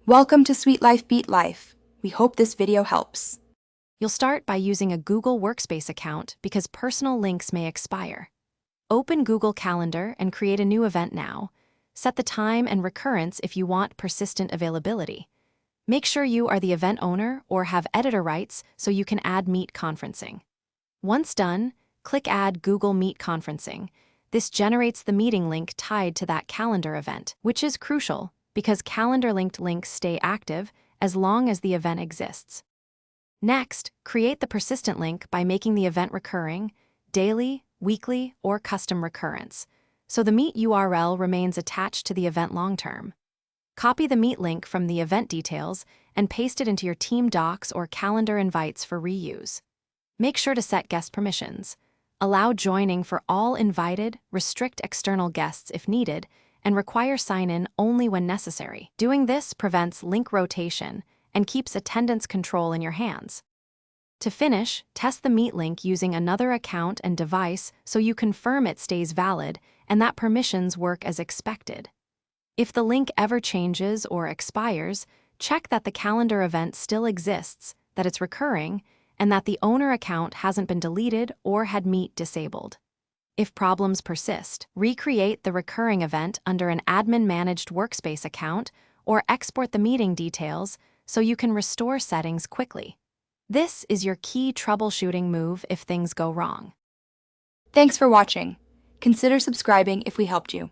Welcome to Sweet Life Beat Life. We hope this video helps. You'll start by using a Google Workspace account because personal links may expire. Open Google Calendar and create a new event now. Set the time and recurrence if you want persistent availability. Make sure you are the event owner or have editor rights so you can add Meet conferencing. Once done, click Add Google Meet Conferencing. This generates the meeting link tied to that calendar event, which is crucial because calendar-linked links stay active as long as the event exists. Next, create the persistent link by making the event recurring, daily, weekly, or custom recurrence, so the Meet URL remains attached to the event long-term. Copy the Meet link from the event details and paste it into your team docs or calendar invites for reuse. Make sure to set guest permissions. Allow joining for all invited, restrict external guests if needed, and require sign-in only when necessary. Doing this prevents link rotation and keeps attendance control in your hands. To finish, test the Meet link using another account and device so you confirm it stays valid and that permissions work as expected. If the link ever changes or expires, check that the calendar event still exists, that it's recurring, and that the owner account hasn't been deleted or had Meet disabled. If problems persist, recreate the recurring event under an admin-managed workspace account or export the meeting details so you can restore settings quickly. This is your key troubleshooting move if things go wrong. Thanks for watching. Consider subscribing if we helped you.